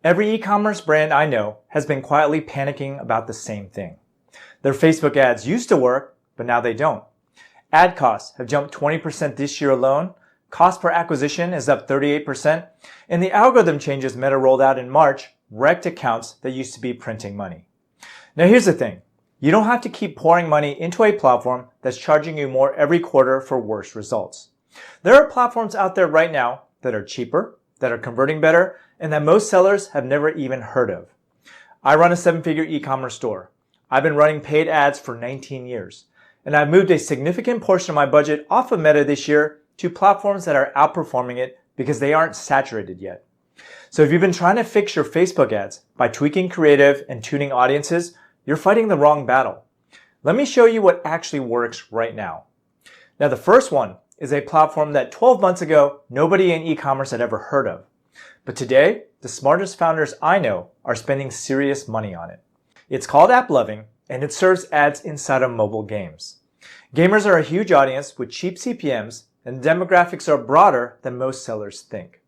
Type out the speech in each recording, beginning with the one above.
Every e-commerce brand I know has been quietly panicking about the same thing. Their Facebook ads used to work, but now they don't. Ad costs have jumped 20% this year alone, cost per acquisition is up 38%, and the algorithm changes Meta rolled out in March wrecked accounts that used to be printing money. Now here's the thing. You don't have to keep pouring money into a platform that's charging you more every quarter for worse results. There are platforms out there right now that are cheaper, that are converting better, and that most sellers have never even heard of. I run a 7-figure e-commerce store. I've been running paid ads for 19 years, and I've moved a significant portion of my budget off of Meta this year to platforms that are outperforming it because they aren't saturated yet. So if you've been trying to fix your Facebook ads by tweaking creative and tuning audiences, you're fighting the wrong battle. Let me show you what actually works right now. Now the first one is a platform that 12 months ago, nobody in e-commerce had ever heard of. But today, the smartest founders I know are spending serious money on it. It's called AppLovin, and it serves ads inside of mobile games. Gamers are a huge audience with cheap CPMs, and the demographics are broader than most sellers think.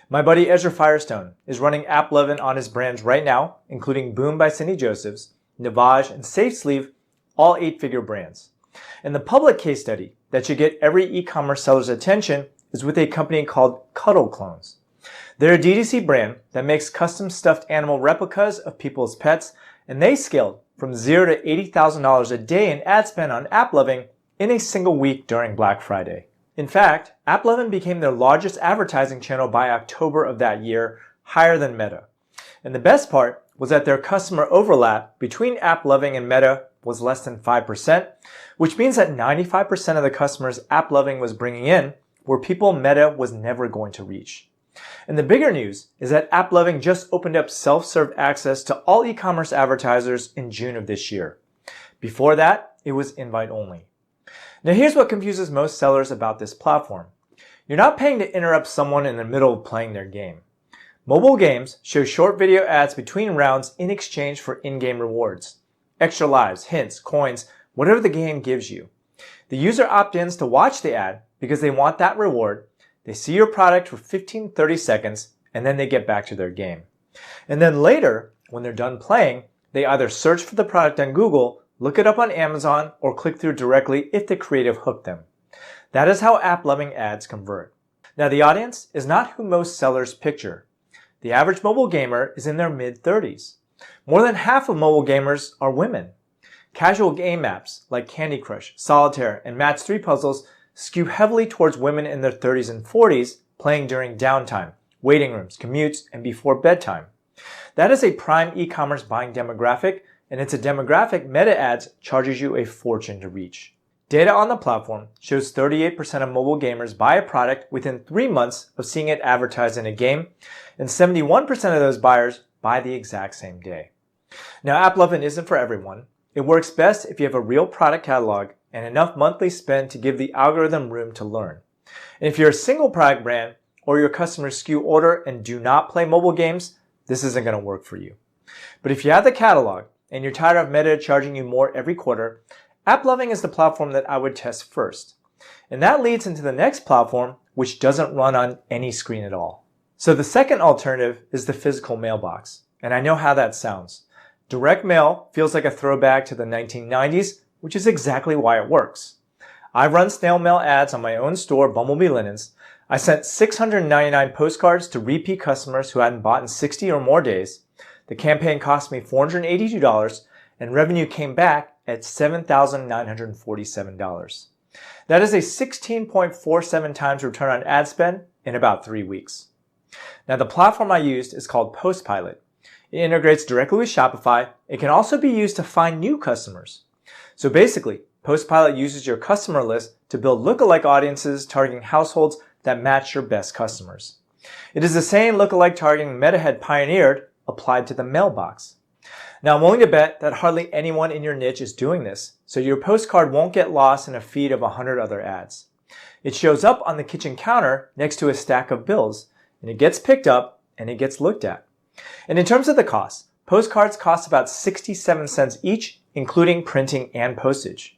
My buddy Ezra Firestone is running AppLovin on his brands right now, including Boom by Cindy Josephs, Navage, and SafeSleeve, all 8-figure brands. And the public case study that should get every e-commerce seller's attention is with a company called Cuddle Clones. They're a DTC brand that makes custom stuffed animal replicas of people's pets, and they scaled from $0 to $80,000 a day in ad spend on AppLovin in a single week during Black Friday. In fact, AppLovin became their largest advertising channel by October of that year, higher than Meta. And the best part was that their customer overlap between AppLovin and Meta was less than 5%, which means that 95% of the customers AppLovin was bringing in were people Meta was never going to reach. And the bigger news is that AppLovin just opened up self-serve access to all e-commerce advertisers in June of this year. Before that, it was invite only. Now here's what confuses most sellers about this platform. You're not paying to interrupt someone in the middle of playing their game. Mobile games show short video ads between rounds in exchange for in-game rewards. Extra lives, hints, coins, whatever the game gives you. The user opt-ins to watch the ad because they want that reward. They see your product for 15-30 seconds, and then they get back to their game. And then later, when they're done playing, they either search for the product on Google, look it up on Amazon, or click through directly if the creative hooked them. That is how AppLovin ads convert. Now the audience is not who most sellers picture. The average mobile gamer is in their mid-30s. More than half of mobile gamers are women. Casual game apps like Candy Crush, Solitaire, and Match 3 puzzles skew heavily towards women in their 30s and 40s playing during downtime, waiting rooms, commutes, and before bedtime. That is a prime e-commerce buying demographic, and it's a demographic Meta Ads charges you a fortune to reach. Data on the platform shows 38% of mobile gamers buy a product within 3 months of seeing it advertised in a game, and 71% of those buyers buy the exact same day. Now, AppLovin isn't for everyone. It works best if you have a real product catalog and enough monthly spend to give the algorithm room to learn. And if you're a single product brand or your customers skew older and do not play mobile games, this isn't going to work for you. But if you have the catalog and you're tired of Meta charging you more every quarter, AppLovin is the platform that I would test first. And that leads into the next platform, which doesn't run on any screen at all. So the second alternative is the physical mailbox. And I know how that sounds. Direct mail feels like a throwback to the 1990s, which is exactly why it works. I've run snail mail ads on my own store, Bumblebee Linens. I sent 699 postcards to repeat customers who hadn't bought in 60 or more days. The campaign cost me $482, and revenue came back at $7,947. That is a 16.47 times return on ad spend in about 3 weeks. Now the platform I used is called Postpilot. It integrates directly with Shopify. It can also be used to find new customers. So basically, Postpilot uses your customer list to build lookalike audiences targeting households that match your best customers. It is the same lookalike targeting Meta had pioneered applied to the mailbox. Now I'm willing to bet that hardly anyone in your niche is doing this, so your postcard won't get lost in a feed of 100 other ads. It shows up on the kitchen counter next to a stack of bills, and it gets picked up and it gets looked at. And in terms of the cost, postcards cost about 67 cents each, including printing and postage,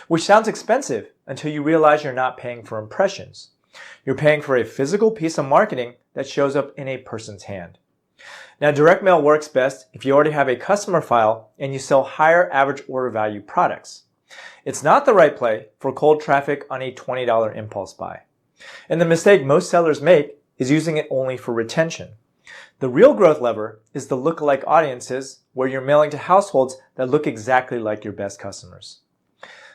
which sounds expensive until you realize you're not paying for impressions. You're paying for a physical piece of marketing that shows up in a person's hand. Now, direct mail works best if you already have a customer file and you sell higher average order value products. It's not the right play for cold traffic on a $20 impulse buy. And the mistake most sellers make is using it only for retention. The real growth lever is the lookalike audiences, where you're mailing to households that look exactly like your best customers.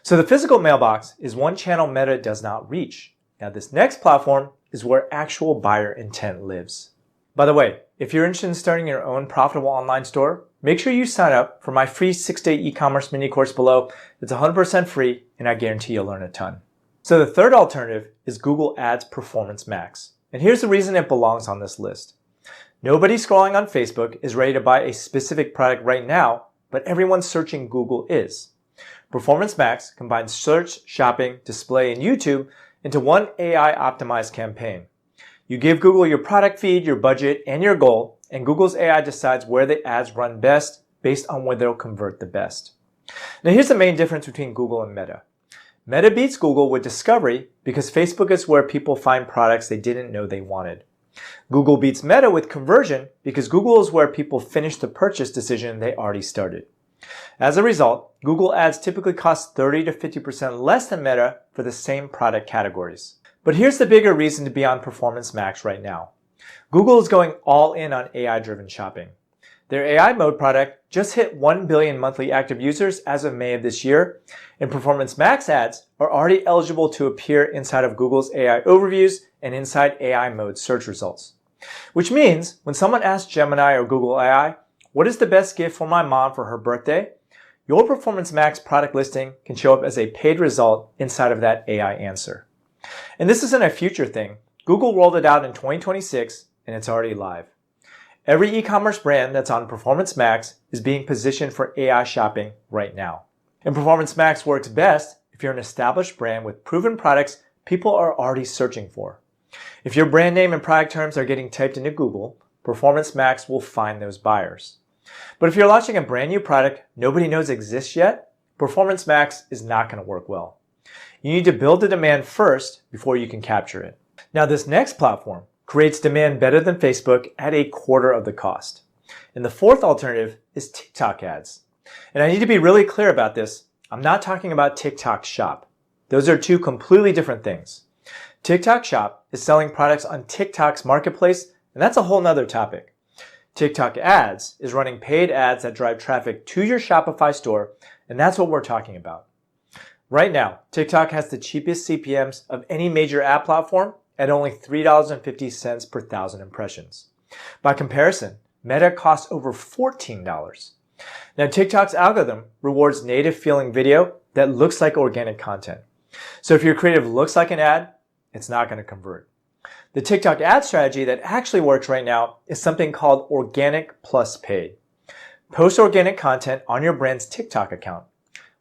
So the physical mailbox is one channel Meta does not reach. Now, this next platform is where actual buyer intent lives. By the way, if you're interested in starting your own profitable online store, make sure you sign up for my free 6-day e-commerce mini course below. It's 100% free, and I guarantee you'll learn a ton. So the third alternative is Google Ads Performance Max. And here's the reason it belongs on this list. Nobody scrolling on Facebook is ready to buy a specific product right now, but everyone searching Google is. Performance Max combines search, shopping, display, and YouTube into one AI-optimized campaign. You give Google your product feed, your budget, and your goal, and Google's AI decides where the ads run best based on where they'll convert the best. Now, here's the main difference between Google and Meta. Meta beats Google with discovery because Facebook is where people find products they didn't know they wanted. Google beats Meta with conversion because Google is where people finish the purchase decision they already started. As a result, Google Ads typically cost 30 to 50% less than Meta for the same product categories. But here's the bigger reason to be on Performance Max right now. Google is going all in on AI-driven shopping. Their AI mode product just hit 1 billion monthly active users as of May of this year, and Performance Max ads are already eligible to appear inside of Google's AI overviews and inside AI mode search results. Which means when someone asks Gemini or Google AI, what is the best gift for my mom for her birthday? Your Performance Max product listing can show up as a paid result inside of that AI answer. And this isn't a future thing. Google rolled it out in 2026 and it's already live. Every e-commerce brand that's on Performance Max is being positioned for AI shopping right now. And Performance Max works best if you're an established brand with proven products people are already searching for. If your brand name and product terms are getting typed into Google, Performance Max will find those buyers. But if you're launching a brand new product nobody knows exists yet, Performance Max is not going to work well. You need to build the demand first before you can capture it. Now, this next platform creates demand better than Facebook at a quarter of the cost. And the fourth alternative is TikTok ads. And I need to be really clear about this. I'm not talking about TikTok Shop. Those are two completely different things. TikTok Shop is selling products on TikTok's marketplace, and that's a whole nother topic. TikTok ads is running paid ads that drive traffic to your Shopify store, and that's what we're talking about. Right now, TikTok has the cheapest CPMs of any major ad platform at only $3.50 per 1,000 impressions. By comparison, Meta costs over $14. Now, TikTok's algorithm rewards native feeling video that looks like organic content. So if your creative looks like an ad, it's not going to convert. The TikTok ad strategy that actually works right now is something called organic plus paid. Post organic content on your brand's TikTok account.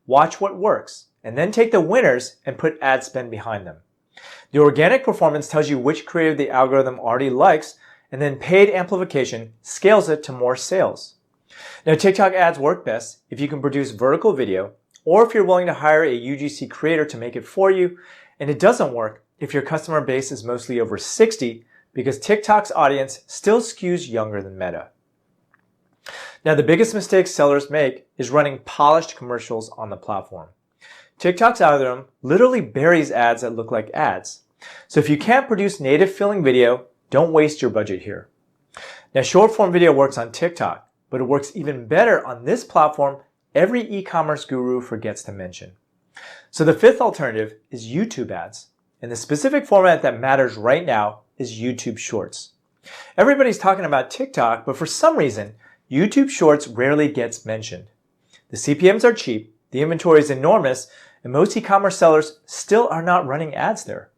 Watch what works, and then take the winners and put ad spend behind them. The organic performance tells you which creative the algorithm already likes, and then paid amplification scales it to more sales. Now, TikTok ads work best if you can produce vertical video, or if you're willing to hire a UGC creator to make it for you, and it doesn't work if your customer base is mostly over 60, because TikTok's audience still skews younger than Meta. Now, the biggest mistake sellers make is running polished commercials on the platform. TikTok's algorithm literally buries ads that look like ads. So if you can't produce native feeling video, don't waste your budget here. Now, short form video works on TikTok, but it works even better on this platform every e-commerce guru forgets to mention. So the fifth alternative is YouTube ads. And the specific format that matters right now is YouTube Shorts. Everybody's talking about TikTok, but for some reason, YouTube Shorts rarely gets mentioned. The CPMs are cheap, the inventory is enormous, and most e-commerce sellers still are not running ads there.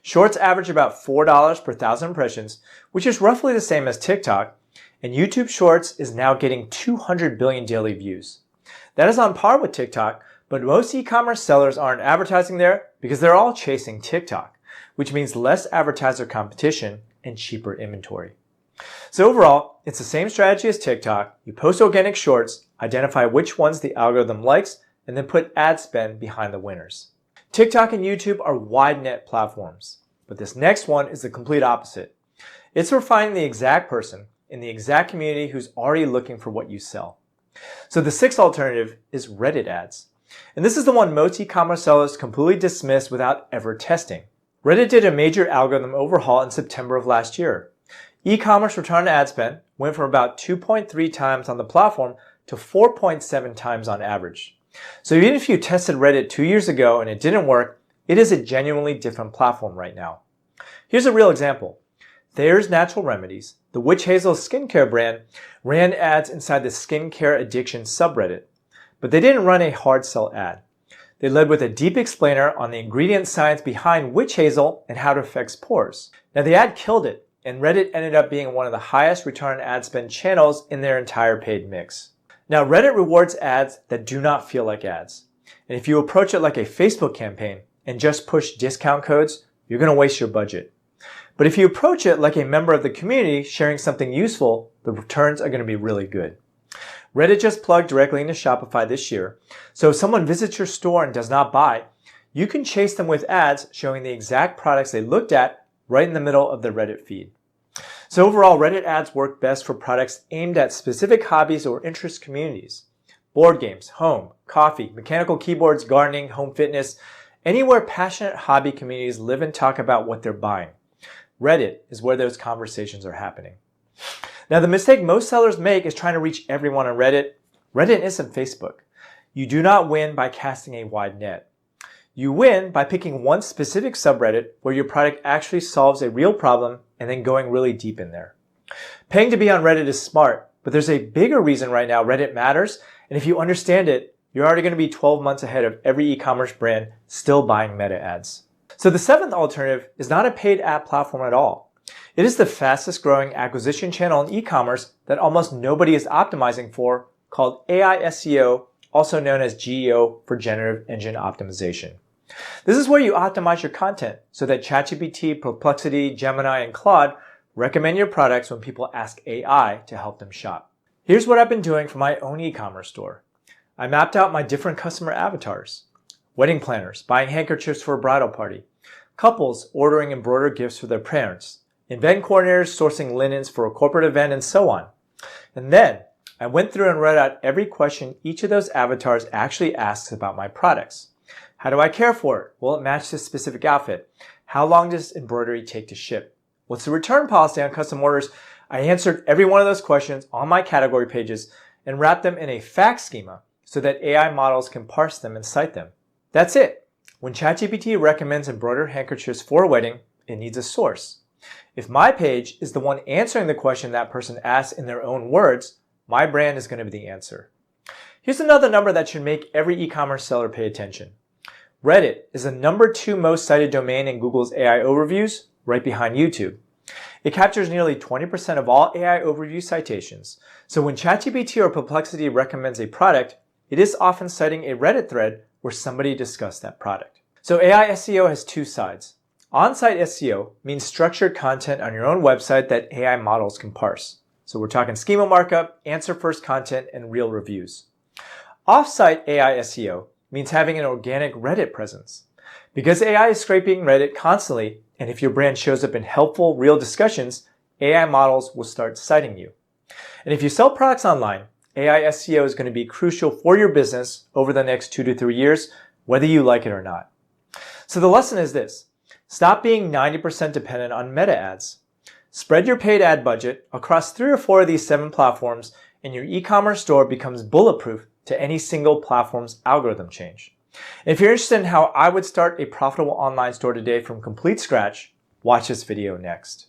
Shorts average about $4 per 1,000 impressions, which is roughly the same as TikTok, and YouTube Shorts is now getting 200 billion daily views. That is on par with TikTok, but most e-commerce sellers aren't advertising there because they're all chasing TikTok, which means less advertiser competition and cheaper inventory. So overall, it's the same strategy as TikTok. You post organic shorts, identify which ones the algorithm likes, and then put ad spend behind the winners. TikTok and YouTube are wide net platforms, but this next one is the complete opposite. It's for finding the exact person in the exact community who's already looking for what you sell. So the sixth alternative is Reddit ads. And this is the one most e-commerce sellers completely dismiss without ever testing. Reddit did a major algorithm overhaul in September of last year. E-commerce return on ad spend went from about 2.3 times on the platform to 4.7 times on average. So even if you tested Reddit 2 years ago and it didn't work, it is a genuinely different platform right now. Here's a real example. Thayer's Natural Remedies, the Witch Hazel skincare brand, ran ads inside the skincare addiction subreddit. But they didn't run a hard sell ad. They led with a deep explainer on the ingredient science behind witch hazel and how it affects pores. Now the ad killed it, and Reddit ended up being one of the highest return on ad spend channels in their entire paid mix. Now Reddit rewards ads that do not feel like ads. And if you approach it like a Facebook campaign and just push discount codes, you're going to waste your budget. But if you approach it like a member of the community sharing something useful, the returns are going to be really good. Reddit just plugged directly into Shopify this year, so if someone visits your store and does not buy, you can chase them with ads showing the exact products they looked at right in the middle of the Reddit feed. So overall, Reddit ads work best for products aimed at specific hobbies or interest communities. Board games, home, coffee, mechanical keyboards, gardening, home fitness, anywhere passionate hobby communities live and talk about what they're buying. Reddit is where those conversations are happening. Now, the mistake most sellers make is trying to reach everyone on Reddit. Reddit isn't Facebook. You do not win by casting a wide net. You win by picking one specific subreddit where your product actually solves a real problem and then going really deep in there. Paying to be on Reddit is smart, but there's a bigger reason right now Reddit matters, and if you understand it, you're already going to be 12 months ahead of every e-commerce brand still buying meta ads. So the seventh alternative is not a paid ad platform at all. It is the fastest growing acquisition channel in e-commerce that almost nobody is optimizing for, called AI SEO, also known as GEO for Generative Engine Optimization. This is where you optimize your content so that ChatGPT, Perplexity, Gemini, and Claude recommend your products when people ask AI to help them shop. Here's what I've been doing for my own e-commerce store. I mapped out my different customer avatars. Wedding planners buying handkerchiefs for a bridal party. Couples ordering embroidered gifts for their parents. Event coordinators sourcing linens for a corporate event, and so on. And then I went through and read out every question each of those avatars actually asks about my products. How do I care for it? Will it match this specific outfit? How long does embroidery take to ship? What's the return policy on custom orders? I answered every one of those questions on my category pages and wrapped them in a fact schema so that AI models can parse them and cite them. That's it. When ChatGPT recommends embroidered handkerchiefs for a wedding, it needs a source. If my page is the one answering the question that person asked in their own words, my brand is going to be the answer. Here's another number that should make every e-commerce seller pay attention. Reddit is the number 2 most cited domain in Google's AI overviews, right behind YouTube. It captures nearly 20% of all AI overview citations. So when ChatGPT or Perplexity recommends a product, it is often citing a Reddit thread where somebody discussed that product. So AI SEO has 2 sides. On-site SEO means structured content on your own website that AI models can parse. So we're talking schema markup, answer-first content, and real reviews. Off-site AI SEO means having an organic Reddit presence. Because AI is scraping Reddit constantly, and if your brand shows up in helpful, real discussions, AI models will start citing you. And if you sell products online, AI SEO is going to be crucial for your business over the next 2 to 3 years, whether you like it or not. So the lesson is this. Stop being 90% dependent on meta ads. Spread your paid ad budget across 3 or 4 of these 7 platforms, and your e-commerce store becomes bulletproof to any single platform's algorithm change. And if you're interested in how I would start a profitable online store today from complete scratch, watch this video next.